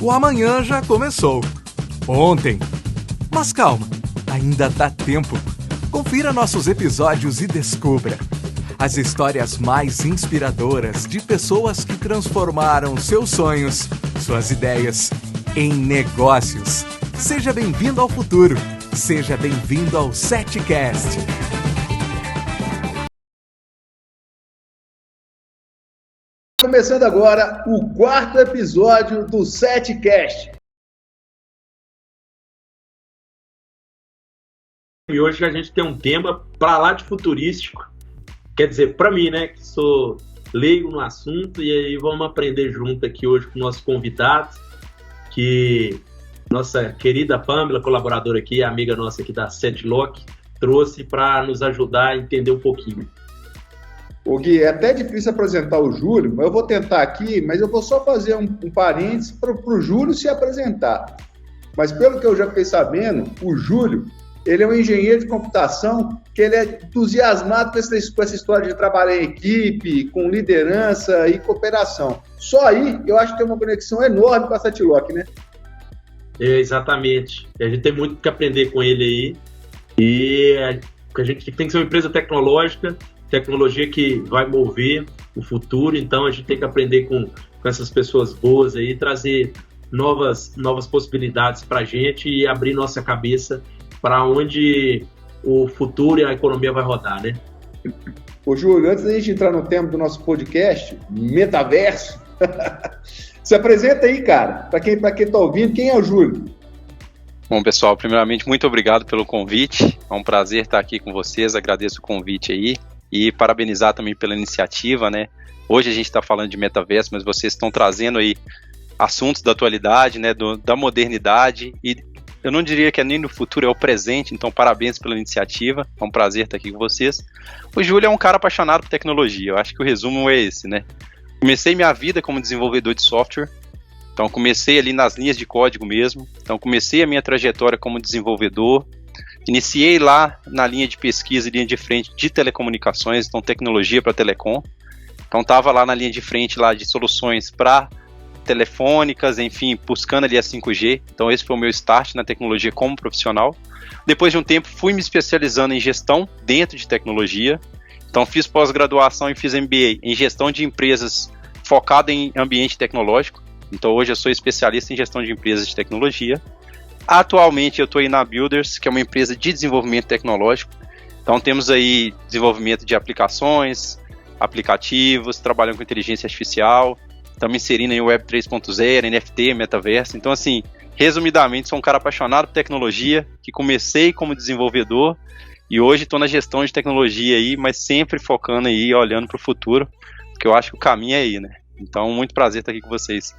O amanhã já começou. Ontem. Mas calma, ainda dá tempo. Confira nossos episódios e descubra as histórias mais inspiradoras de pessoas que transformaram seus sonhos, suas ideias, em negócios. Seja bem-vindo ao futuro. Seja bem-vindo ao SETcast. Começando agora o 4º episódio do SETcast. E hoje a gente tem um tema para lá de futurístico. Quer dizer, para mim, né, que sou leigo no assunto, e aí vamos aprender junto aqui hoje com o nosso convidado, que nossa querida Pamela, colaboradora aqui, amiga nossa aqui da SETlock, trouxe para nos ajudar a entender um pouquinho. O Gui, é até difícil apresentar o Júlio, mas eu vou tentar aqui, mas eu vou só fazer um parênteses para o Júlio se apresentar. Mas pelo que eu já fiquei sabendo, o Júlio, ele é um engenheiro de computação, que ele é entusiasmado com essa história de trabalhar em equipe, com liderança e cooperação. Só aí, eu acho que tem uma conexão enorme com a SETlock, né? É, exatamente. A gente tem muito que aprender com ele aí. E a gente tem que ser uma empresa tecnológica, tecnologia que vai mover o futuro, então a gente tem que aprender com essas pessoas boas aí, trazer novas possibilidades para a gente e abrir nossa cabeça para onde o futuro e a economia vai rodar, né? Ô Júlio, antes da gente entrar no tema do nosso podcast, metaverso, se apresenta aí, cara, para quem tá ouvindo, quem é o Júlio? Bom, pessoal, primeiramente, muito obrigado pelo convite, é um prazer estar aqui com vocês, agradeço o convite aí. E parabenizar também pela iniciativa, né? Hoje a gente está falando de metaverso, mas vocês estão trazendo aí assuntos da atualidade, né? Da modernidade, e eu não diria que é nem no futuro, é o presente, então parabéns pela iniciativa, é um prazer estar aqui com vocês. O Júlio é um cara apaixonado por tecnologia, eu acho que o resumo é esse, né? Comecei minha vida como desenvolvedor de software, então comecei ali nas linhas de código mesmo, então comecei a minha trajetória como desenvolvedor. Iniciei lá na linha de pesquisa e linha de frente de telecomunicações, então tecnologia para telecom. Então estava lá na linha de frente lá de soluções para telefônicas, enfim, buscando ali a 5G. Então esse foi o meu start na tecnologia como profissional. Depois de um tempo fui me especializando em gestão dentro de tecnologia. Então fiz pós-graduação e fiz MBA em gestão de empresas focado em ambiente tecnológico. Então hoje eu sou especialista em gestão de empresas de tecnologia. Atualmente eu estou aí na Builders, que é uma empresa de desenvolvimento tecnológico. Então temos aí desenvolvimento de aplicações, aplicativos, trabalhando com inteligência artificial, estamos inserindo em Web 3.0, NFT, metaverso. Então assim, resumidamente, sou um cara apaixonado por tecnologia, que comecei como desenvolvedor e hoje estou na gestão de tecnologia aí, mas sempre focando aí, olhando para o futuro, porque eu acho que o caminho é aí, né? Então, muito prazer estar aqui com vocês.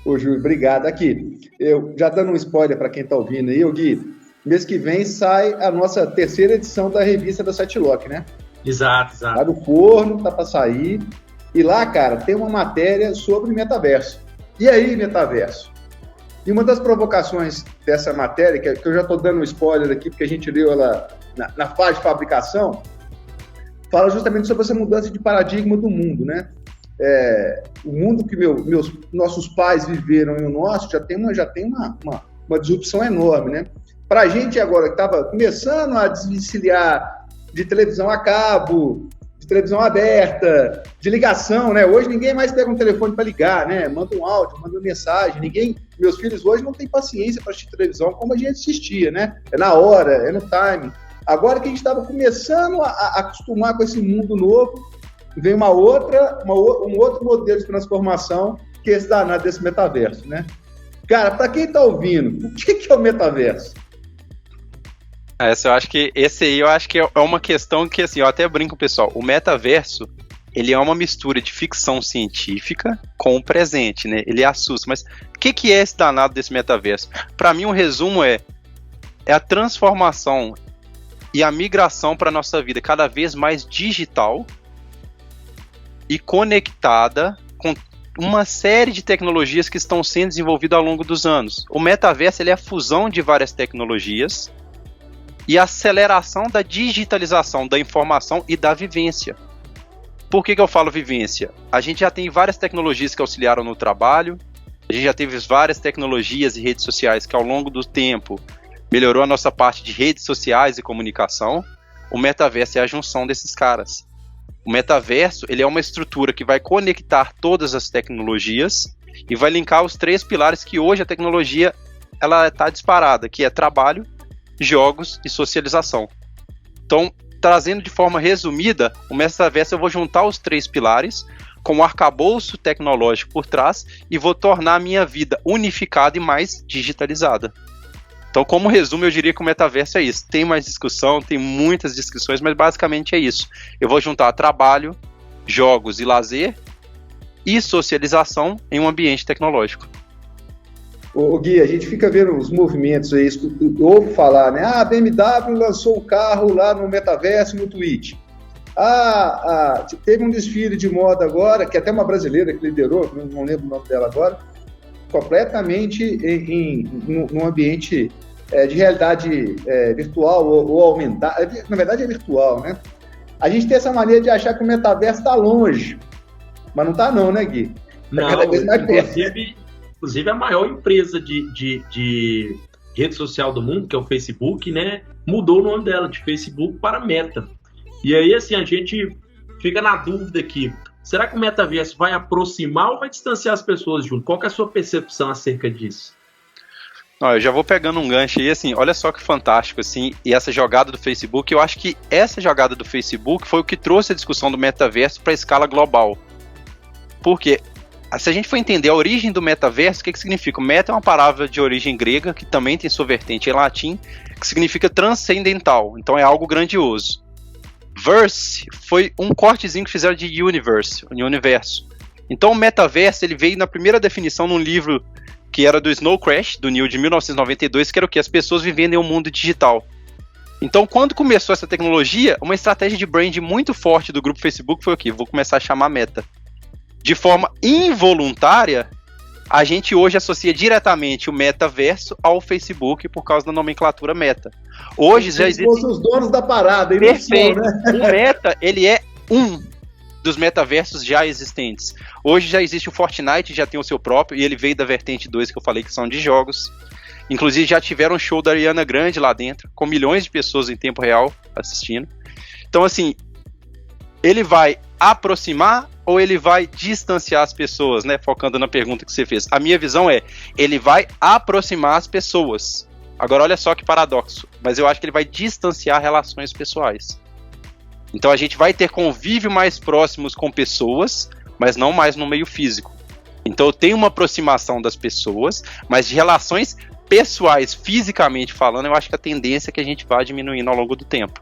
Ô, Júlio, obrigado. Aqui, eu já dando um spoiler para quem está ouvindo aí, ô Gui, mês que vem sai a nossa 3ª edição da revista da SETlock, né? Exato. Tá no forno, tá para sair. E lá, cara, tem uma matéria sobre metaverso. E aí, metaverso? E uma das provocações dessa matéria, que eu já estou dando um spoiler aqui, porque a gente leu ela na fase de fabricação, fala justamente sobre essa mudança de paradigma do mundo, né? O mundo que nossos pais viveram e o nosso já tem uma disrupção enorme, né? Para a gente agora que estava começando a desvencilhar de televisão a cabo, de televisão aberta, de ligação, né? Hoje ninguém mais pega um telefone para ligar, né? Manda um áudio, manda uma mensagem. Meus filhos hoje não têm paciência para assistir televisão como a gente assistia, né? É na hora, é no time. Agora que a gente estava começando a acostumar com esse mundo novo, vem um outro modelo de transformação, que é esse danado desse metaverso, né? Cara, para quem está ouvindo, o que é o metaverso? Esse eu acho que é uma questão que, assim, eu até brinco, pessoal, o metaverso, ele é uma mistura de ficção científica com o presente, né? Ele assusta, mas o que é esse danado desse metaverso? Para mim, um resumo é a transformação e a migração para a nossa vida cada vez mais digital e conectada com uma série de tecnologias que estão sendo desenvolvidas ao longo dos anos. O metaverso ele é a fusão de várias tecnologias e a aceleração da digitalização da informação e da vivência. Por que eu falo vivência? A gente já tem várias tecnologias que auxiliaram no trabalho, A gente já teve várias tecnologias e redes sociais que ao longo do tempo melhorou a nossa parte de redes sociais e comunicação. O metaverso é a junção desses caras. O metaverso, ele é uma estrutura que vai conectar todas as tecnologias e vai linkar os 3 pilares que hoje a tecnologia ela está disparada, que é trabalho, jogos e socialização. Então, trazendo de forma resumida, o metaverso eu vou juntar os 3 pilares com um arcabouço tecnológico por trás e vou tornar a minha vida unificada e mais digitalizada. Então, como resumo, eu diria que o metaverso é isso. Tem mais discussão, tem muitas discussões, mas basicamente é isso. Eu vou juntar trabalho, jogos e lazer e socialização em um ambiente tecnológico. Ô Gui, a gente fica vendo os movimentos aí, ouve falar, né? A BMW lançou o carro lá no metaverso, no Twitch. Teve um desfile de moda agora, que até uma brasileira que liderou, não lembro o nome dela agora, completamente num ambiente de realidade virtual ou aumentada. Na verdade é virtual, né? A gente tem essa mania de achar que o metaverso está longe, mas não está não, né, Gui? Não, cada vez mais inclusive a maior empresa de rede social do mundo, que é o Facebook, né, mudou o nome dela de Facebook para Meta. E aí, assim, a gente fica na dúvida aqui, será que o metaverso vai aproximar ou vai distanciar as pessoas junto? Qual que é a sua percepção acerca disso? Eu já vou pegando um gancho aí, assim, olha só que fantástico, assim, e essa jogada do Facebook, eu acho que essa jogada do Facebook foi o que trouxe a discussão do metaverso para a escala global. Porque, se a gente for entender a origem do metaverso, o que significa? Meta é uma palavra de origem grega, que também tem sua vertente em latim, que significa transcendental, então é algo grandioso. Verse foi um cortezinho que fizeram de universo. Então o metaverso, ele veio na primeira definição num livro que era do Snow Crash, do Neil, de 1992, que era o quê? As pessoas vivendo em um mundo digital. Então, quando começou essa tecnologia, uma estratégia de brand muito forte do grupo Facebook foi o quê? Vou começar a chamar Meta. De forma involuntária, a gente hoje associa diretamente o metaverso ao Facebook por causa da nomenclatura Meta. Hoje já existe... os donos da parada. Perfeito. Né? O Meta, ele é um dos metaversos já existentes. Hoje já existe o Fortnite, já tem o seu próprio, e ele veio da vertente 2 que eu falei que são de jogos. Inclusive já tiveram um show da Ariana Grande lá dentro, com milhões de pessoas em tempo real assistindo. Então, assim, ele vai aproximar ou ele vai distanciar as pessoas, né? Focando na pergunta que você fez. A minha visão é, ele vai aproximar as pessoas. Agora, olha só que paradoxo, mas eu acho que ele vai distanciar relações pessoais. Então a gente vai ter convívio mais próximos com pessoas, mas não mais no meio físico. Então eu tenho uma aproximação das pessoas, mas de relações pessoais, fisicamente falando, eu acho que a tendência é que a gente vai diminuindo ao longo do tempo.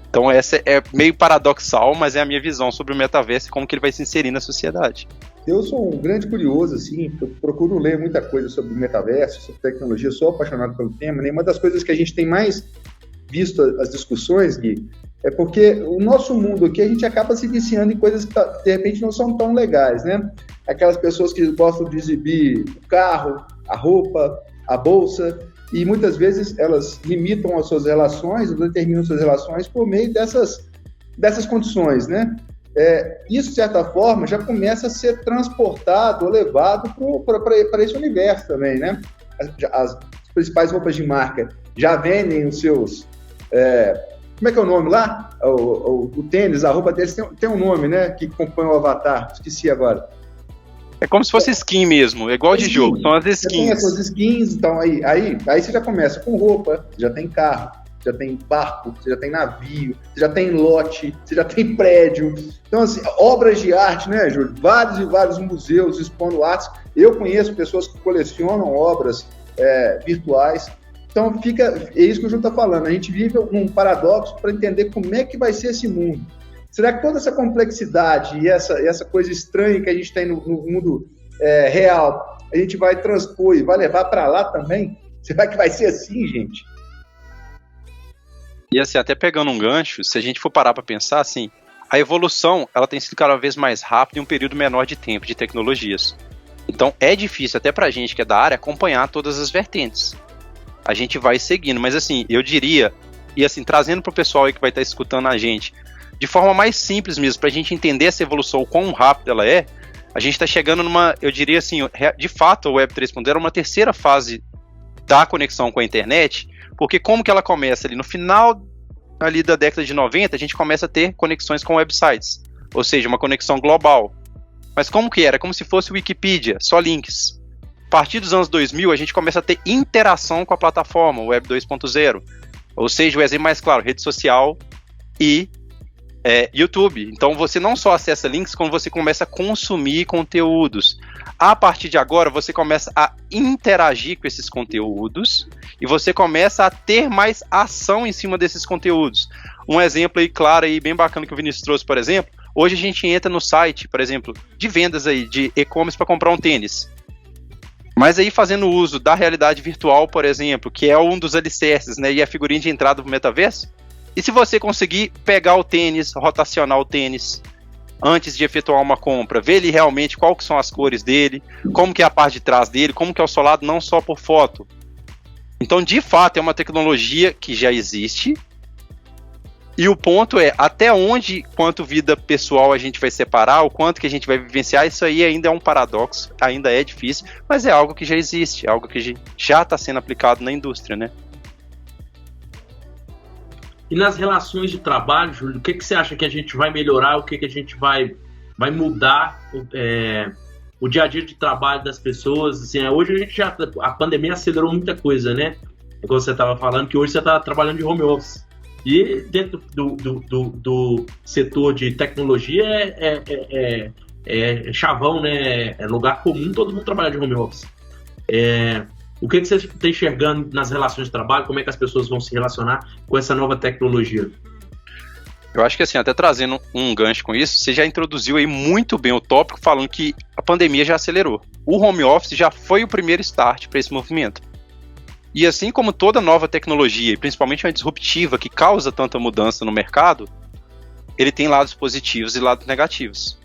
Então essa é meio paradoxal, mas é a minha visão sobre o metaverso e como que ele vai se inserir na sociedade. Eu sou um grande curioso, assim, eu procuro ler muita coisa sobre o metaverso, sobre tecnologia, sou apaixonado pelo tema, né? Uma das coisas que a gente tem mais visto as discussões, Gui, é porque o nosso mundo aqui, a gente acaba se viciando em coisas que, de repente, não são tão legais, né? Aquelas pessoas que gostam de exibir o carro, a roupa, a bolsa, e muitas vezes elas limitam as suas relações, ou determinam suas relações por meio dessas condições, né? Isso, de certa forma, já começa a ser transportado ou levado para esse universo também, né? As principais roupas de marca já vendem os seus... como é que é o nome lá? O tênis, a roupa deles tem um nome, né? Que compõe o avatar. Esqueci agora. É como se fosse skin mesmo, é igual de jogo, são as skins. Você tem as skins, então aí você já começa com roupa, você já tem carro, você já tem barco, você já tem navio, você já tem lote, você já tem prédio. Então, assim, obras de arte, né, Júlio? Vários e vários museus expondo artes. Eu conheço pessoas que colecionam obras virtuais. Então, é isso que o Júlio está falando. A gente vive um paradoxo para entender como é que vai ser esse mundo. Será que toda essa complexidade e essa coisa estranha que a gente tem no mundo real, a gente vai transpor e vai levar para lá também? Será que vai ser assim, gente? E assim, até pegando um gancho, se a gente for parar para pensar, assim, a evolução ela tem sido cada vez mais rápida em um período menor de tempo de tecnologias. Então, é difícil até para a gente que é da área acompanhar todas as vertentes. A gente vai seguindo, mas assim, eu diria, e assim, trazendo para o pessoal aí que vai estar escutando a gente, de forma mais simples mesmo, para a gente entender essa evolução, o quão rápida ela é, A gente está chegando eu diria assim, de fato, a Web 3.0 é uma terceira fase da conexão com a internet, porque como que ela começa ali? No final ali da década de 90, a gente começa a ter conexões com websites, ou seja, uma conexão global. Mas como que era? Como se fosse Wikipedia, só links. A partir dos anos 2000, a gente começa a ter interação com a plataforma, Web 2.0. Ou seja, o exemplo mais claro, rede social e YouTube. Então você não só acessa links, como você começa a consumir conteúdos. A partir de agora, você começa a interagir com esses conteúdos e você começa a ter mais ação em cima desses conteúdos. Um exemplo aí claro e bem bacana que o Vinícius trouxe, por exemplo, hoje a gente entra no site, por exemplo, de vendas aí, de e-commerce para comprar um tênis. Mas aí fazendo uso da realidade virtual, por exemplo, que é um dos alicerces, né, e a figurinha de entrada para o metaverso. E se você conseguir pegar o tênis, rotacionar o tênis, antes de efetuar uma compra, ver ele realmente qual que são as cores dele, como que é a parte de trás dele, como que é o solado, não só por foto. Então, de fato, é uma tecnologia que já existe. E o ponto é, até onde, quanto vida pessoal a gente vai separar, o quanto que a gente vai vivenciar, isso aí ainda é um paradoxo, ainda é difícil, mas é algo que já existe, é algo que já está sendo aplicado na indústria, né? E nas relações de trabalho, Júlio, o que você acha que a gente vai melhorar, o que a gente vai mudar o dia a dia de trabalho das pessoas? Assim, hoje a pandemia acelerou muita coisa, né? Como você estava falando, que hoje você está trabalhando de home office. E dentro do setor de tecnologia é chavão, né? É lugar comum, todo mundo trabalha de home office. O que você está enxergando nas relações de trabalho? Como é que as pessoas vão se relacionar com essa nova tecnologia? Eu acho que assim, até trazendo um gancho com isso, você já introduziu aí muito bem o tópico falando que a pandemia já acelerou. O home office já foi o primeiro start para esse movimento. E assim como toda nova tecnologia, e principalmente uma disruptiva que causa tanta mudança no mercado, ele tem lados positivos e lados negativos.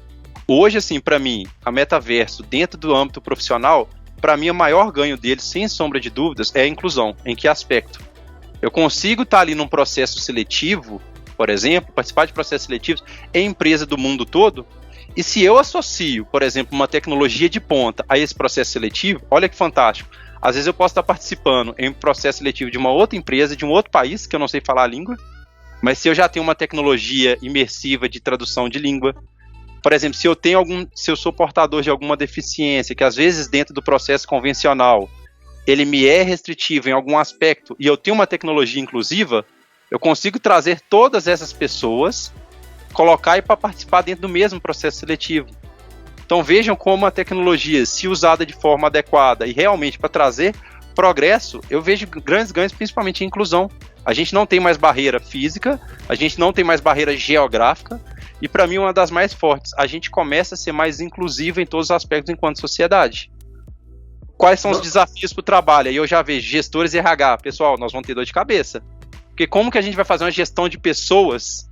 Hoje, assim, para mim, a metaverso dentro do âmbito profissional, para mim o maior ganho dele, sem sombra de dúvidas, é a inclusão. Em que aspecto? Eu consigo estar ali num processo seletivo, por exemplo, participar de processos seletivos em empresa do mundo todo, e se eu associo, por exemplo, uma tecnologia de ponta a esse processo seletivo, olha que fantástico. Às vezes eu posso estar participando em um processo seletivo de uma outra empresa, de um outro país, que eu não sei falar a língua, mas se eu já tenho uma tecnologia imersiva de tradução de língua, por exemplo, se eu sou portador de alguma deficiência, que às vezes dentro do processo convencional, ele me é restritivo em algum aspecto, e eu tenho uma tecnologia inclusiva, eu consigo trazer todas essas pessoas, colocar para participar dentro do mesmo processo seletivo. Então vejam como a tecnologia, se usada de forma adequada e realmente para trazer progresso, eu vejo grandes ganhos, principalmente em inclusão. A gente não tem mais barreira física, a gente não tem mais barreira geográfica, e para mim uma das mais fortes, a gente começa a ser mais inclusivo em todos os aspectos enquanto sociedade. Quais são os desafios para o trabalho? Aí eu já vejo gestores e RH, pessoal, nós vamos ter dor de cabeça. Porque como que a gente vai fazer uma gestão de pessoas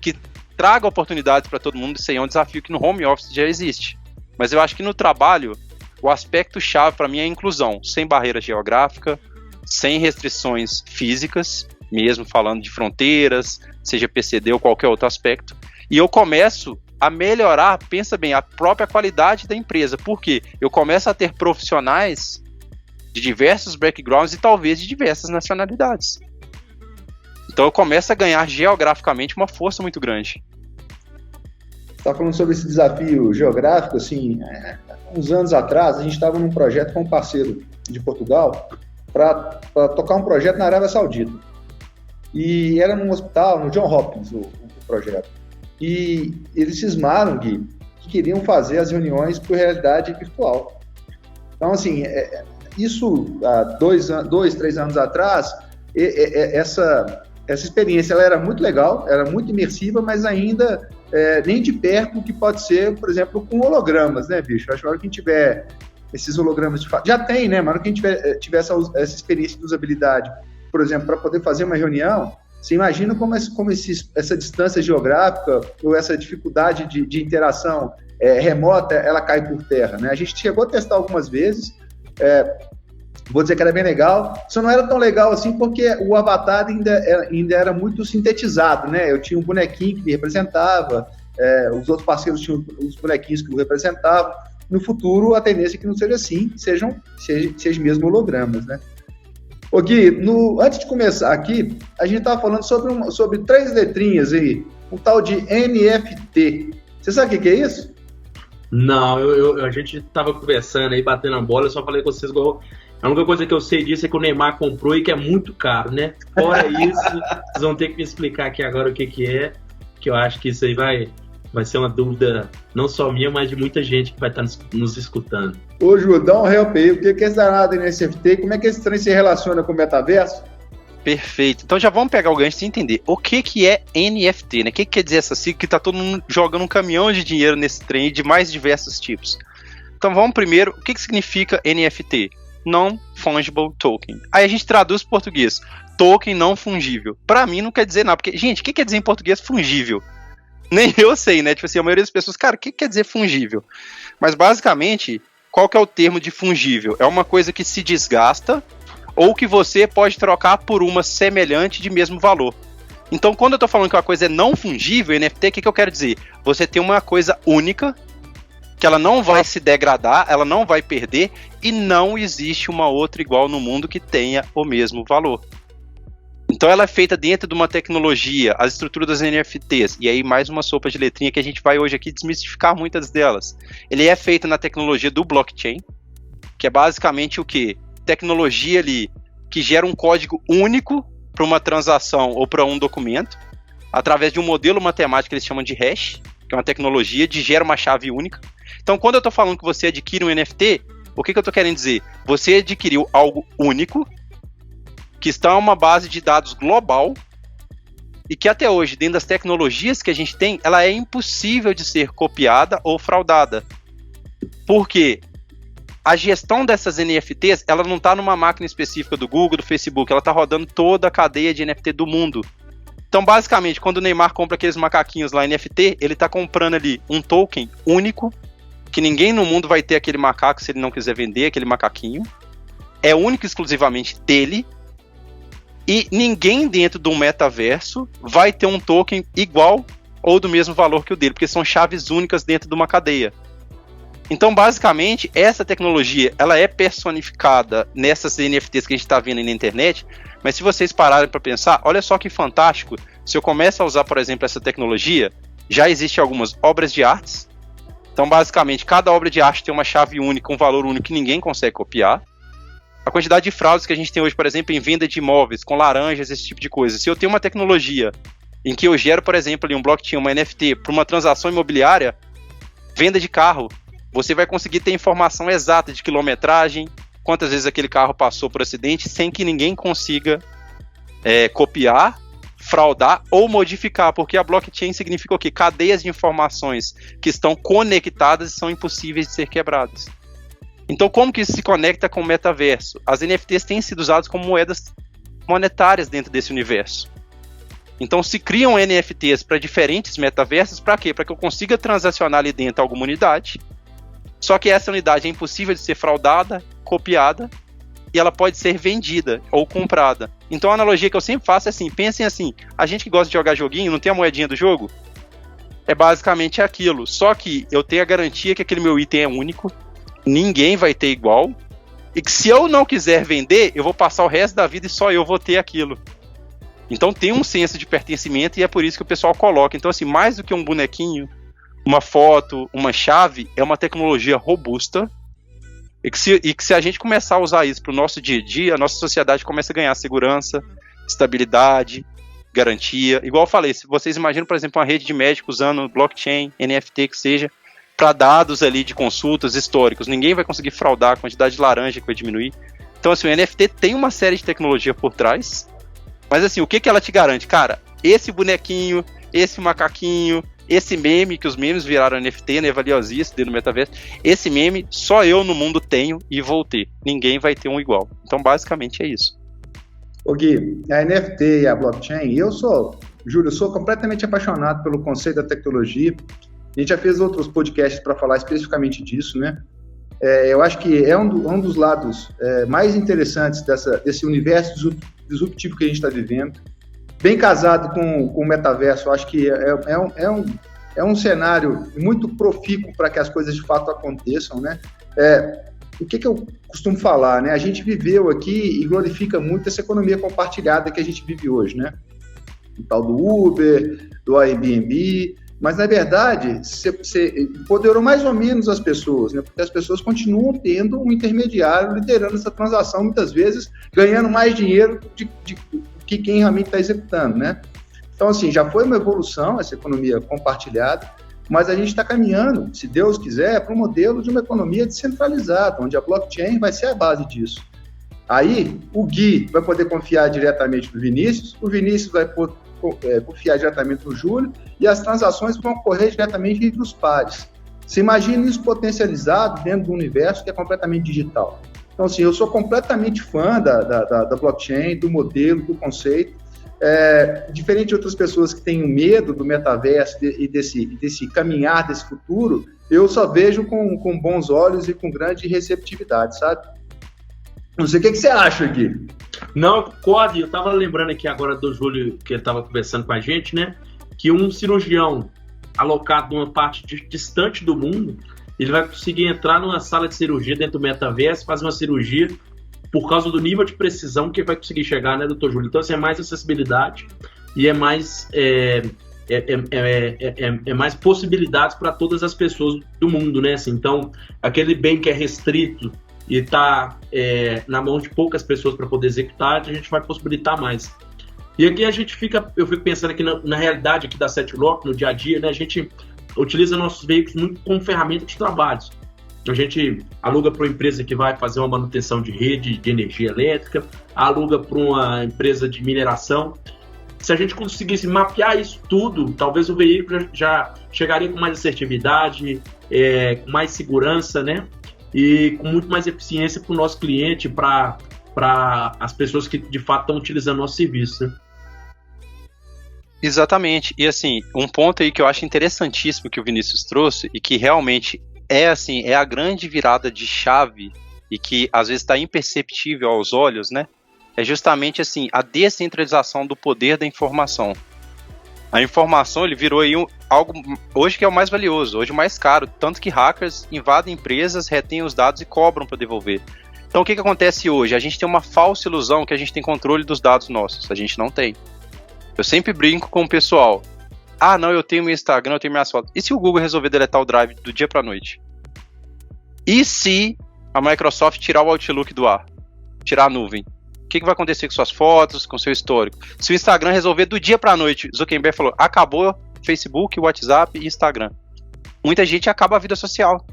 que traga oportunidades para todo mundo? Isso aí é um desafio que no home office já existe. Mas eu acho que no trabalho, o aspecto chave para mim é a inclusão, sem barreira geográfica, sem restrições físicas, mesmo falando de fronteiras, seja PCD ou qualquer outro aspecto. E eu começo a melhorar, pensa bem, a própria qualidade da empresa. Por quê? Eu começo a ter profissionais de diversos backgrounds e talvez de diversas nacionalidades. Então eu começo a ganhar geograficamente uma força muito grande. Você está falando sobre esse desafio geográfico, assim, uns anos atrás a gente estava num projeto com um parceiro de Portugal para tocar um projeto na Arábia Saudita. E era num hospital, no John Hopkins, o projeto. E eles cismaram, Gui, que queriam fazer as reuniões por realidade virtual. Então, assim, isso há 2, 3 anos atrás, essa experiência ela era muito legal, era muito imersiva, mas ainda nem de perto o que pode ser, por exemplo, com hologramas, né, bicho? Acho que a hora que a gente tiver esses hologramas de fato, já tem, né? Mas na hora que a gente tiver essa experiência de usabilidade, por exemplo, para poder fazer uma reunião, você imagina como essa distância geográfica ou essa dificuldade de interação remota, ela cai por terra, né? A gente chegou a testar algumas vezes, vou dizer que era bem legal, só não era tão legal assim porque o avatar ainda era muito sintetizado, né? Eu tinha um bonequinho que me representava, os outros parceiros tinham os bonequinhos que o representavam. No futuro, a tendência é que não seja assim, sejam mesmo hologramas, né? Ô Gui, antes de começar aqui, a gente estava falando sobre 3 letrinhas aí, um tal de NFT. Você sabe o que é isso? Não, a gente estava conversando aí, batendo a bola, eu só falei com vocês igual... A única coisa que eu sei disso é que o Neymar comprou e que é muito caro, né? Fora isso, vocês vão ter que me explicar aqui agora o que é, que eu acho que isso aí vai ser uma dúvida não só minha, mas de muita gente que vai estar nos escutando. Ô, Ju, dá um help aí. O que é esse danado NFT? Como é que esse trem se relaciona com o metaverso? Perfeito. Então já vamos pegar o gancho e entender o que é NFT, né? O que quer dizer essa sigla que tá todo mundo jogando um caminhão de dinheiro nesse trem de mais diversos tipos. Então vamos primeiro, o que significa NFT? Non-Fungible Token. Aí a gente traduz para português, token não fungível. Para mim não quer dizer nada, porque, gente, o que quer dizer em português fungível? Nem eu sei, né? Tipo assim, a maioria das pessoas, cara, o que quer dizer fungível? Mas basicamente, qual que é o termo de fungível? É uma coisa que se desgasta ou que você pode trocar por uma semelhante de mesmo valor. Então, quando eu tô falando que uma coisa é não fungível, NFT, o que eu quero dizer? Você tem uma coisa única, que ela não vai se degradar, ela não vai perder, e não existe uma outra igual no mundo que tenha o mesmo valor. Então ela é feita dentro de uma tecnologia, as estruturas das NFTs, e aí mais uma sopa de letrinha que a gente vai hoje aqui desmistificar muitas delas. Ele é feito na tecnologia do blockchain, que é basicamente o quê? Tecnologia ali que gera um código único para uma transação ou para um documento, através de um modelo matemático que eles chamam de hash, que é uma tecnologia de gera uma chave única. Então, quando eu estou falando que você adquire um NFT, o que eu estou querendo dizer? Você adquiriu algo único, que está em uma base de dados global, e que até hoje, dentro das tecnologias que a gente tem, ela é impossível de ser copiada ou fraudada. Por quê? A gestão dessas NFTs, ela não está numa máquina específica do Google, do Facebook, ela está rodando toda a cadeia de NFT do mundo. Então, basicamente, quando o Neymar compra aqueles macaquinhos lá NFT, ele está comprando ali um token único, que ninguém no mundo vai ter aquele macaco se ele não quiser vender aquele macaquinho. É único exclusivamente dele. E ninguém dentro do metaverso vai ter um token igual ou do mesmo valor que o dele, porque são chaves únicas dentro de uma cadeia. Então, basicamente, essa tecnologia ela é personificada nessas NFTs que a gente está vendo aí na internet, mas se vocês pararem para pensar, olha só que fantástico, se eu começo a usar, por exemplo, essa tecnologia, já existem algumas obras de artes. Então, basicamente, cada obra de arte tem uma chave única, um valor único que ninguém consegue copiar. A quantidade de fraudes que a gente tem hoje, por exemplo, em venda de imóveis, com laranjas, esse tipo de coisa. Se eu tenho uma tecnologia em que eu gero, por exemplo, ali um blockchain, uma NFT, para uma transação imobiliária, venda de carro, você vai conseguir ter informação exata de quilometragem, quantas vezes aquele carro passou por acidente, sem que ninguém consiga copiar, fraudar ou modificar, porque a blockchain significa o quê? Cadeias de informações que estão conectadas e são impossíveis de ser quebradas. Então, como que isso se conecta com o metaverso? As NFTs têm sido usadas como moedas monetárias dentro desse universo. Então, se criam NFTs para diferentes metaversos, para quê? Para que eu consiga transacionar ali dentro alguma unidade, só que essa unidade é impossível de ser fraudada, copiada, e ela pode ser vendida ou comprada. Então, a analogia que eu sempre faço é assim, pensem assim, a gente que gosta de jogar joguinho, não tem a moedinha do jogo? É basicamente aquilo, só que eu tenho a garantia que aquele meu item é único, ninguém vai ter igual, e que se eu não quiser vender, eu vou passar o resto da vida e só eu vou ter aquilo. Então tem um senso de pertencimento e é por isso que o pessoal coloca. Então assim, mais do que um bonequinho, uma foto, uma chave, é uma tecnologia robusta e que se a gente começar a usar isso para o nosso dia a dia, a nossa sociedade começa a ganhar segurança, estabilidade, garantia. Igual eu falei, se vocês imaginam, por exemplo, uma rede de médicos usando blockchain, NFT, que seja, para dados ali de consultas históricos, ninguém vai conseguir fraudar, a quantidade de laranja que vai diminuir. Então assim, o NFT tem uma série de tecnologia por trás, mas assim, o que ela te garante? Cara, esse bonequinho, esse macaquinho, esse meme, que os memes viraram NFT, né, valiosíssimo dentro do metaverso, esse meme só eu no mundo tenho e vou ter. Ninguém vai ter um igual. Então basicamente é isso. Ô Gui, a NFT e a blockchain, Júlio, eu sou completamente apaixonado pelo conceito da tecnologia. A gente já fez outros podcasts para falar especificamente disso, né? Eu acho que é um dos lados mais interessantes desse universo disruptivo que a gente está vivendo. Bem casado com o metaverso, eu acho que é um cenário muito profícuo para que as coisas de fato aconteçam, né? O que eu costumo falar, né? A gente viveu aqui e glorifica muito essa economia compartilhada que a gente vive hoje, né? O tal do Uber, do Airbnb, mas na verdade você empoderou mais ou menos as pessoas, né? Porque as pessoas continuam tendo um intermediário liderando essa transação, muitas vezes ganhando mais dinheiro de que quem realmente está executando, né? Então, assim, já foi uma evolução essa economia compartilhada, mas a gente está caminhando, se Deus quiser, para um modelo de uma economia descentralizada, onde a blockchain vai ser a base disso. Aí, o Gui vai poder confiar diretamente no Vinícius, o Vinícius vai poder confiar diretamente no Júlio, e as transações vão ocorrer diretamente entre os pares. Você imagina isso potencializado dentro do universo que é completamente digital. Então, assim, eu sou completamente fã da blockchain, do modelo, do conceito. Diferente de outras pessoas que têm medo do metaverso e desse caminhar desse futuro, eu só vejo com bons olhos e com grande receptividade, sabe? Não sei o que você acha, Gui. Não, eu concordo. Eu estava lembrando aqui agora do Júlio, que ele estava conversando com a gente, né? Que um cirurgião alocado numa parte distante do mundo, ele vai conseguir entrar numa sala de cirurgia dentro do metaverso, fazer uma cirurgia por causa do nível de precisão que vai conseguir chegar, né, doutor Júlio? Então, assim, é mais acessibilidade e é mais, mais possibilidades para todas as pessoas do mundo, né? Assim, então, aquele bem que é restrito e está na mão de poucas pessoas para poder executar, a gente vai possibilitar mais. E aqui eu fico pensando aqui na realidade aqui da SETLOC, no dia a dia, né? A gente utiliza nossos veículos muito como ferramenta de trabalhos. A gente aluga para uma empresa que vai fazer uma manutenção de rede de energia elétrica, aluga para uma empresa de mineração. Se a gente conseguisse mapear isso tudo, talvez o veículo já chegaria com mais assertividade, com mais segurança, né? E com muito mais eficiência para o nosso cliente, para as pessoas que de fato estão utilizando o nosso serviço, né? Exatamente. E assim, um ponto aí que eu acho interessantíssimo que o Vinícius trouxe e que realmente é a grande virada de chave e que às vezes está imperceptível aos olhos, né? É justamente assim, a descentralização do poder da informação. A informação, ele virou aí algo hoje que é o mais valioso, hoje o mais caro, tanto que hackers invadem empresas, retêm os dados e cobram para devolver. Então o que acontece hoje? A gente tem uma falsa ilusão que a gente tem controle dos dados nossos, a gente não tem. Eu sempre brinco com o pessoal, não, eu tenho meu Instagram, eu tenho minhas fotos. E se o Google resolver deletar o Drive do dia para a noite? E se a Microsoft tirar o Outlook do ar? Tirar a nuvem? O que vai acontecer com suas fotos, com seu histórico? Se o Instagram resolver do dia para a noite, Zuckerberg falou, acabou Facebook, WhatsApp e Instagram. Muita gente acaba a vida social.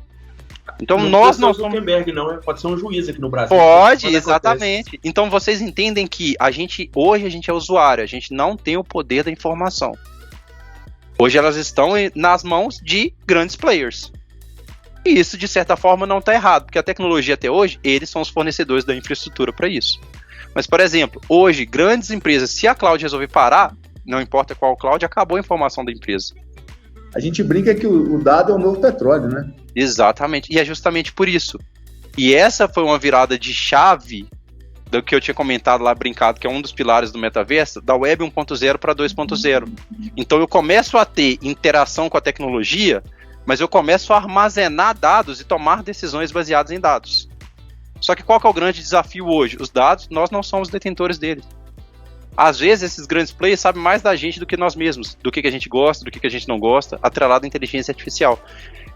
Então nós não somos... Zuckerberg, não, pode ser um juiz aqui no Brasil. Pode, exatamente. Então vocês entendem que hoje a gente é usuário, a gente não tem o poder da informação. Hoje elas estão nas mãos de grandes players. E isso, de certa forma, não está errado, porque a tecnologia até hoje, eles são os fornecedores da infraestrutura para isso. Mas, por exemplo, hoje, grandes empresas, se a cloud resolver parar, não importa qual cloud, acabou a informação da empresa. A gente brinca que o dado é o novo petróleo, né? Exatamente, e é justamente por isso. E essa foi uma virada de chave do que eu tinha comentado lá, brincado, que é um dos pilares do metaverso, da Web 1.0 para 2.0. Então eu começo a ter interação com a tecnologia, mas eu começo a armazenar dados e tomar decisões baseadas em dados. Só que qual que é o grande desafio hoje? Os dados, nós não somos detentores deles. Às vezes esses grandes players sabem mais da gente do que nós mesmos, do que a gente gosta, do que a gente não gosta, atrelado à inteligência artificial.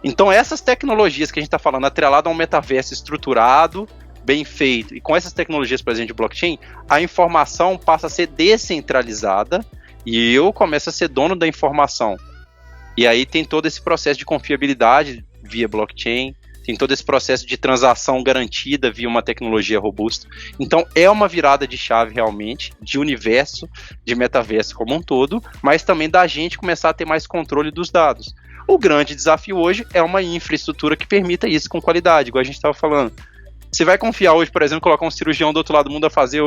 Então essas tecnologias que a gente está falando, atrelado a um metaverso estruturado, bem feito, e com essas tecnologias, por exemplo, de blockchain, a informação passa a ser descentralizada e eu começo a ser dono da informação. E aí tem todo esse processo de confiabilidade via blockchain, tem todo esse processo de transação garantida via uma tecnologia robusta. Então é uma virada de chave realmente, de universo, de metaverso como um todo, mas também da gente começar a ter mais controle dos dados. O grande desafio hoje é uma infraestrutura que permita isso com qualidade, igual a gente estava falando. Você vai confiar hoje, por exemplo, colocar um cirurgião do outro lado do mundo a fazer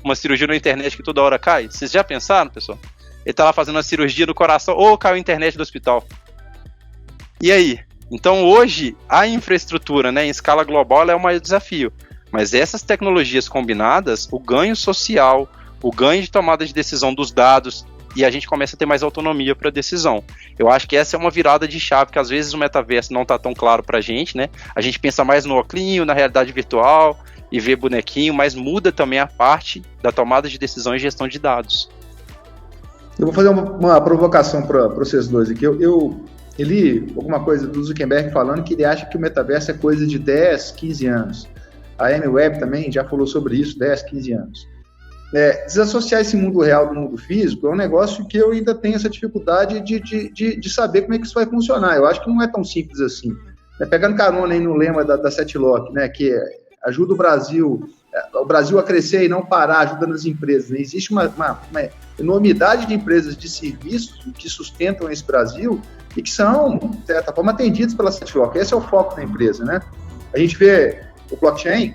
uma cirurgia na internet que toda hora cai? Vocês já pensaram, pessoal? Ele tá lá fazendo uma cirurgia do coração ou caiu a internet do hospital. E aí? Então hoje a infraestrutura, né, em escala global ela é um maior desafio. Mas essas tecnologias combinadas, o ganho social, o ganho de tomada de decisão dos dados e a gente começa a ter mais autonomia para decisão. Eu acho que essa é uma virada de chave, que às vezes o metaverso não está tão claro para a gente, né? A gente pensa mais no óculos, na realidade virtual, e vê bonequinho, mas muda também a parte da tomada de decisão e gestão de dados. Eu vou fazer uma provocação para vocês dois aqui. Eu li alguma coisa do Zuckerberg falando que ele acha que o metaverso é coisa de 10, 15 anos. A Amy Webb também já falou sobre isso, 10, 15 anos. Desassociar esse mundo real do mundo físico é um negócio que eu ainda tenho essa dificuldade de saber como é que isso vai funcionar. Eu acho que não é tão simples assim. Pegando carona aí no lema da Setlock, né, que ajuda o Brasil a crescer e não parar, ajudando as empresas. Né? Existe uma enormidade de empresas de serviços que sustentam esse Brasil e que são, de certa forma, atendidos pela Setlock. Esse é o foco da empresa. Né? A gente vê o blockchain,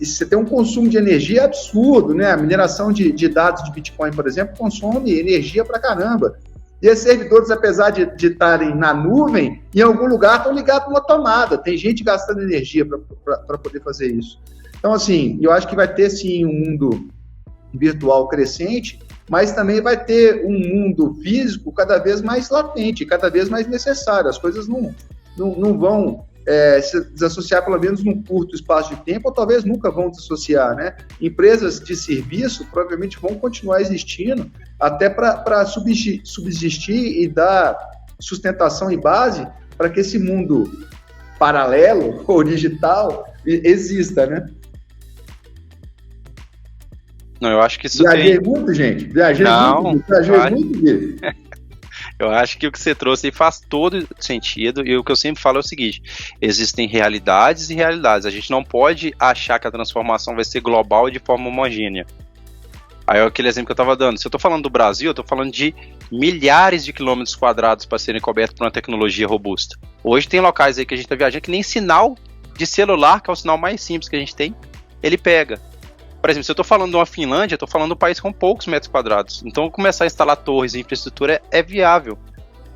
você tem um consumo de energia absurdo, né? A mineração de dados de Bitcoin, por exemplo, consome energia pra caramba. E esses servidores, apesar de estarem na nuvem, em algum lugar estão ligados a uma tomada. Tem gente gastando energia para poder fazer isso. Então, assim, eu acho que vai ter, sim, um mundo virtual crescente, mas também vai ter um mundo físico cada vez mais latente, cada vez mais necessário. As coisas não vão se desassociar, pelo menos num curto espaço de tempo, ou talvez nunca vão desassociar, né? Empresas de serviço provavelmente vão continuar existindo até para subsistir e dar sustentação e base para que esse mundo paralelo ou digital exista, né? Não, eu acho que isso Viajei muito, gente. Viajei muito. Eu acho que o que você trouxe aí faz todo sentido, e o que eu sempre falo é o seguinte: existem realidades e realidades. A gente não pode achar que a transformação vai ser global e de forma homogênea. Aí é aquele exemplo que eu estava dando. Se eu estou falando do Brasil, eu estou falando de milhares de quilômetros quadrados para serem cobertos por uma tecnologia robusta. Hoje tem locais aí que a gente está viajando que nem sinal de celular, que é o sinal mais simples que a gente tem, ele pega. Por exemplo, se eu estou falando de uma Finlândia, eu estou falando de um país com poucos metros quadrados. Então, começar a instalar torres e infraestrutura é viável.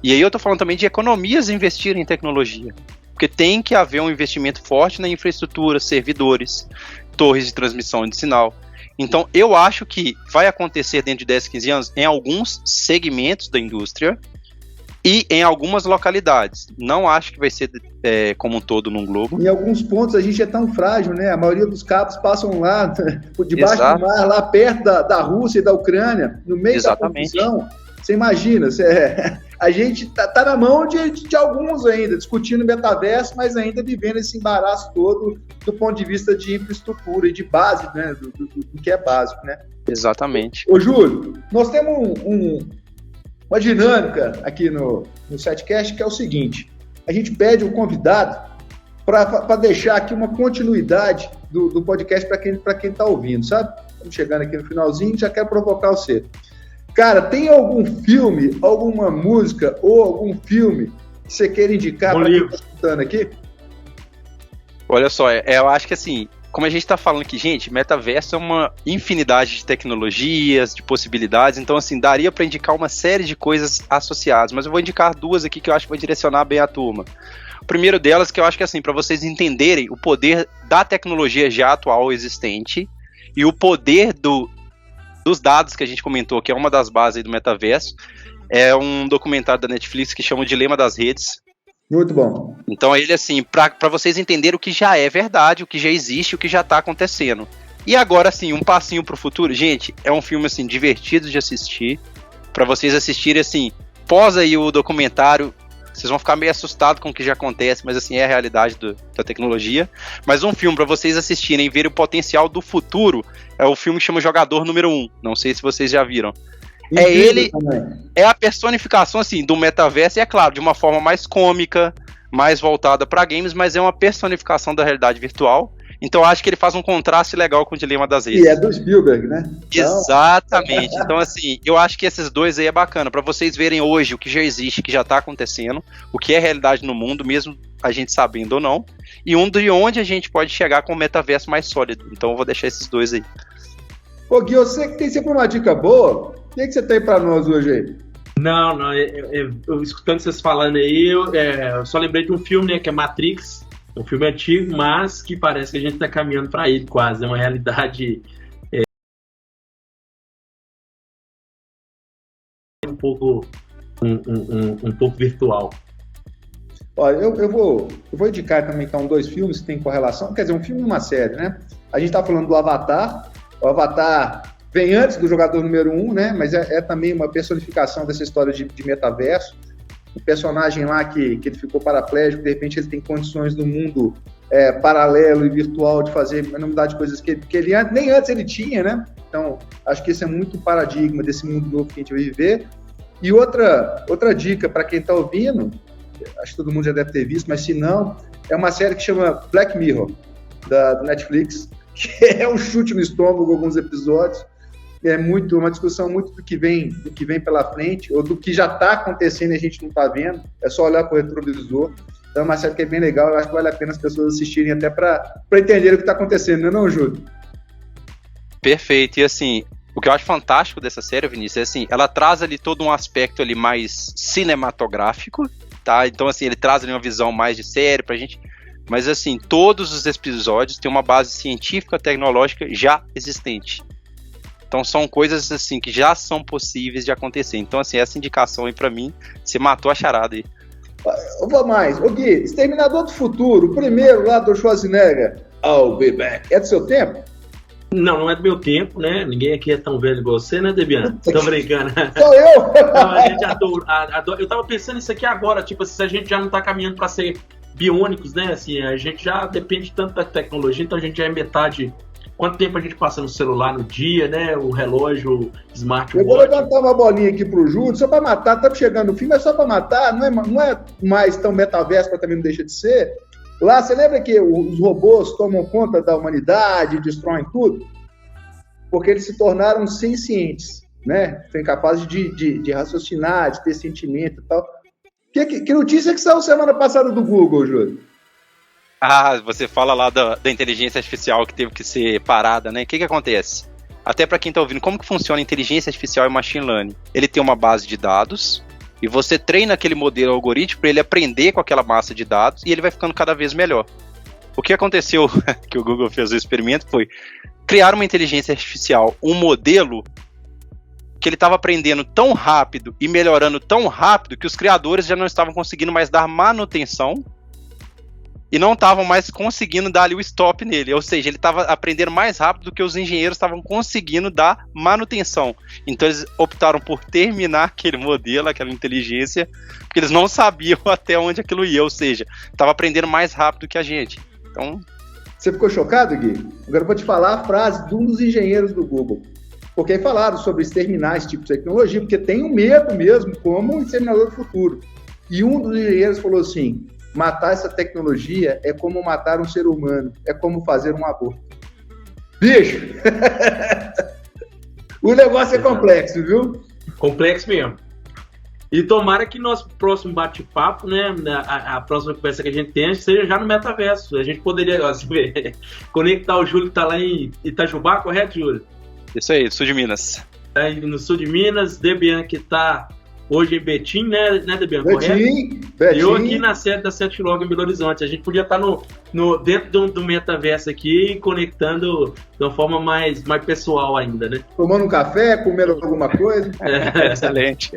E aí eu estou falando também de economias investirem em tecnologia. Porque tem que haver um investimento forte na infraestrutura, servidores, torres de transmissão de sinal. Então, eu acho que vai acontecer dentro de 10, 15 anos em alguns segmentos da indústria e em algumas localidades. Não acho que vai ser como um todo num globo. Em alguns pontos a gente é tão frágil, né? A maioria dos cabos passam lá, debaixo do mar, lá perto da Rússia e da Ucrânia, no meio da confusão. Você imagina, a gente tá na mão de alguns ainda, discutindo metaverso, mas ainda vivendo esse embaraço todo do ponto de vista de infraestrutura e de base, né? Do que é básico, né? Exatamente. Ô, Júlio, nós temos uma dinâmica aqui no Setcast, que é o seguinte: a gente pede o convidado para deixar aqui uma continuidade do podcast para quem está ouvindo, sabe? Estamos chegando aqui no finalzinho, já quero provocar você. Cara, tem algum filme, alguma música ou algum filme que você queira indicar para quem está escutando aqui? Olha só, eu acho que assim, como a gente está falando aqui, gente, metaverso é uma infinidade de tecnologias, de possibilidades, então assim, daria para indicar uma série de coisas associadas, mas eu vou indicar duas aqui que eu acho que vai direcionar bem a turma. O primeiro delas, que eu acho que assim, para vocês entenderem o poder da tecnologia já atual existente e o poder dos dados que a gente comentou, que é uma das bases aí do metaverso, é um documentário da Netflix que chama O Dilema das Redes. Muito bom. Então ele, assim, para vocês entenderem o que já é verdade, o que já existe, o que já tá acontecendo. E agora, assim, um passinho pro futuro. Gente, é um filme, assim, divertido de assistir, para vocês assistirem, assim, pós aí o documentário, vocês vão ficar meio assustados com o que já acontece, mas, assim, é a realidade da tecnologia. Mas um filme para vocês assistirem e verem o potencial do futuro é o filme que chama Jogador Número 1. Não sei se vocês já viram. Ele é a personificação assim do metaverso, e é claro, de uma forma mais cômica, mais voltada para games, mas é uma personificação da realidade virtual. Então acho que ele faz um contraste legal com o Dilema das Redes. E é do Spielberg, né? Exatamente. Então assim, eu acho que esses dois aí é bacana para vocês verem hoje o que já existe, que já tá acontecendo, o que é realidade no mundo, mesmo a gente sabendo ou não, e de onde a gente pode chegar com um metaverso mais sólido. Então eu vou deixar esses dois aí. Ô Gui, você que tem sempre uma dica boa, o que você tem para nós hoje aí? Não, eu escutando vocês falando aí, eu só lembrei de um filme, né, que é Matrix, um filme antigo, mas que parece que a gente está caminhando para ele quase, é uma realidade pouco virtual. Olha, eu vou indicar também então 2 filmes que tem correlação, quer dizer, um filme e uma série, né? A gente está falando do Avatar. O Avatar vem antes do jogador número 1, né? Mas é também uma personificação dessa história de metaverso. O personagem lá que ele ficou paraplégico, de repente ele tem condições no mundo paralelo e virtual de fazer uma infinidade de coisas que ele nem antes ele tinha, né? Então, acho que esse é muito o paradigma desse mundo novo que a gente vai viver. E outra dica para quem está ouvindo, acho que todo mundo já deve ter visto, mas se não, é uma série que chama Black Mirror, do Netflix, que é um chute no estômago alguns episódios. É uma discussão muito do que vem pela frente, ou do que já está acontecendo e a gente não está vendo. É só olhar para o retrovisor. Então é uma série que é bem legal, eu acho que vale a pena as pessoas assistirem até para entenderem o que está acontecendo, não, Júlio? Perfeito, e assim, o que eu acho fantástico dessa série, Vinícius, é assim, ela traz ali todo um aspecto ali mais cinematográfico, tá? Então assim, ele traz ali uma visão mais de série pra gente, mas assim, todos os episódios têm uma base científica, tecnológica já existente. Então são coisas assim que já são possíveis de acontecer. Então assim, essa indicação aí pra mim, você matou a charada aí. Eu vou mais. Ô Gui, Exterminador do Futuro, o primeiro lá do Schwarzenegger, I'll be back, é do seu tempo? Não é do meu tempo, né? Ninguém aqui é tão velho igual você, né, Debian? Tô brincando. Sou eu! Não, a gente adora. Eu tava pensando isso aqui agora, tipo, se a gente já não tá caminhando pra ser biônicos, né? Assim, a gente já depende tanto da tecnologia, então a gente já é metade. Quanto tempo a gente passa no celular no dia, né? O relógio, o smartwatch. Eu vou levantar uma bolinha aqui pro Júlio, só pra matar, tá chegando no fim, mas só pra matar, não é mais tão metaverso, mas também não deixa de ser. Lá, você lembra que os robôs tomam conta da humanidade, destroem tudo? Porque eles se tornaram sencientes, né? São capazes de raciocinar, de ter sentimento e tal. Que notícia que saiu semana passada do Google, Júlio? Ah, você fala lá da inteligência artificial que teve que ser parada, né? O que acontece? Até para quem tá ouvindo, como que funciona a inteligência artificial e machine learning? Ele tem uma base de dados e você treina aquele modelo algoritmo para ele aprender com aquela massa de dados e ele vai ficando cada vez melhor. O que aconteceu, que o Google fez o experimento, foi criar uma inteligência artificial, um modelo que ele estava aprendendo tão rápido e melhorando tão rápido que os criadores já não estavam conseguindo mais dar manutenção e não estavam mais conseguindo dar ali o stop nele, ou seja, ele estava aprendendo mais rápido do que os engenheiros estavam conseguindo dar manutenção. Então eles optaram por terminar aquele modelo, aquela inteligência, porque eles não sabiam até onde aquilo ia, ou seja, estava aprendendo mais rápido que a gente. Então... Você ficou chocado, Gui? Agora eu vou te falar a frase de um dos engenheiros do Google, porque aí falaram sobre exterminar esse tipo de tecnologia, porque tem um medo mesmo, como um exterminador do futuro. E um dos engenheiros falou assim: matar essa tecnologia é como matar um ser humano, é como fazer um aborto. Bicho! O negócio é complexo, viu? Complexo mesmo. E tomara que nosso próximo bate-papo, né, a próxima conversa que a gente tenha, seja já no metaverso. A gente poderia conectar o Júlio que tá lá em Itajubá, correto, Júlio? Isso aí, sul de Minas. Tá aí no sul de Minas, Debian que tá hoje em Betim, né Debian? Betim. E eu aqui na sede da Setlog em Belo Horizonte. A gente podia estar dentro do metaverso aqui, conectando de uma forma mais pessoal ainda, né? Tomando um café, comendo alguma coisa. Excelente.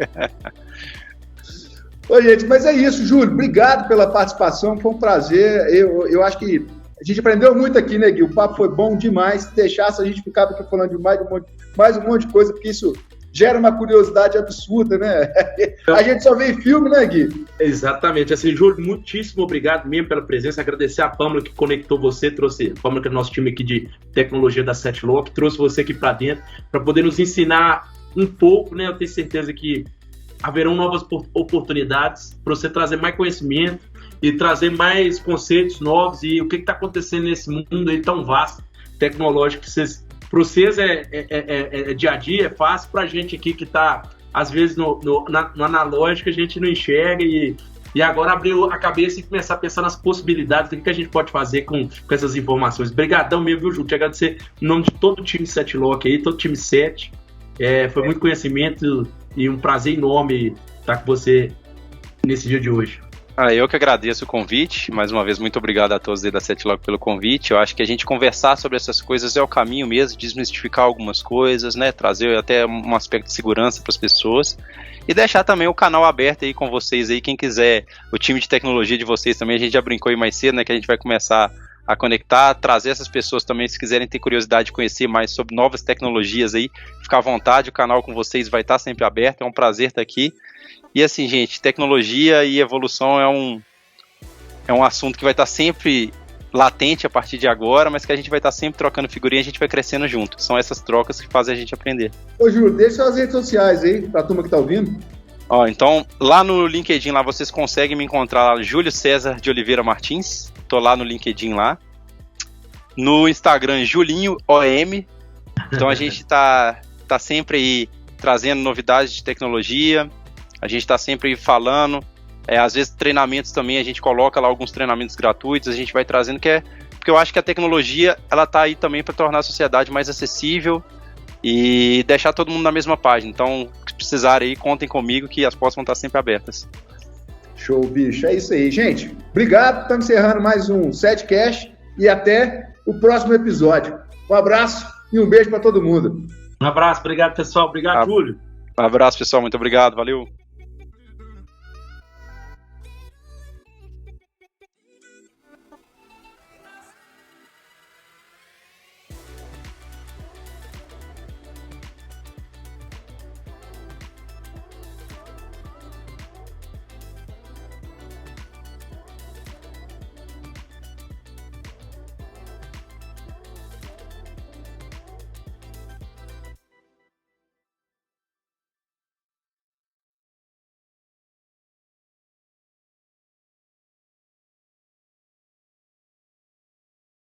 Oi, gente, mas é isso, Júlio. Obrigado pela participação, foi um prazer. Eu acho que a gente aprendeu muito aqui, né, Gui? O papo foi bom demais. Se deixasse, a gente ficava aqui falando de mais um monte de coisa, porque isso gera uma curiosidade absurda, né? A gente só vê em filme, né, Gui? Exatamente. Assim, Júlio, muitíssimo obrigado mesmo pela presença. Agradecer a Pâmela que conectou você, trouxe a Pâmela, que é o nosso time aqui de tecnologia da Setlog, trouxe você aqui para dentro para poder nos ensinar um pouco, né? Eu tenho certeza que haverão novas oportunidades para você trazer mais conhecimento e trazer mais conceitos novos e o que está acontecendo nesse mundo aí tão vasto, tecnológico, que para vocês é dia a dia, é fácil, para a gente aqui que está, às vezes, no analógico, a gente não enxerga e agora abriu a cabeça e começar a pensar nas possibilidades do que a gente pode fazer com essas informações. Obrigadão mesmo, viu, Júlio? Te agradecer em nome de todo o time Setlog aí, todo o time 7. Foi muito conhecimento e um prazer enorme estar com você nesse dia de hoje. Eu que agradeço o convite, mais uma vez muito obrigado a todos aí da Setlog pelo convite. Eu acho que a gente conversar sobre essas coisas é o caminho mesmo, desmistificar algumas coisas, né, trazer até um aspecto de segurança para as pessoas e deixar também o canal aberto aí com vocês aí, quem quiser, o time de tecnologia de vocês também, a gente já brincou aí mais cedo, né, que a gente vai começar a conectar, trazer essas pessoas também, se quiserem ter curiosidade de conhecer mais sobre novas tecnologias aí, ficar à vontade, o canal com vocês vai estar sempre aberto, é um prazer estar aqui. E assim, gente, tecnologia e evolução é um assunto que vai estar sempre latente a partir de agora, mas que a gente vai estar sempre trocando figurinha e a gente vai crescendo junto. São essas trocas que fazem a gente aprender. Ô, Júlio, deixa as redes sociais aí, pra turma que tá ouvindo. Então, lá no LinkedIn, lá vocês conseguem me encontrar lá, Júlio César de Oliveira Martins. Tô lá no LinkedIn lá. No Instagram, Julinho OM. Então a gente tá sempre aí trazendo novidades de tecnologia. A gente está sempre falando, às vezes treinamentos também, a gente coloca lá alguns treinamentos gratuitos, a gente vai trazendo, porque eu acho que a tecnologia, ela está aí também para tornar a sociedade mais acessível e deixar todo mundo na mesma página. Então, se precisarem aí, contem comigo que as portas vão estar sempre abertas. Show, bicho. É isso aí, gente. Obrigado, estamos encerrando mais um Setcast e até o próximo episódio. Um abraço e um beijo para todo mundo. Um abraço, obrigado, pessoal. Obrigado, Júlio. Um abraço, pessoal. Muito obrigado. Valeu.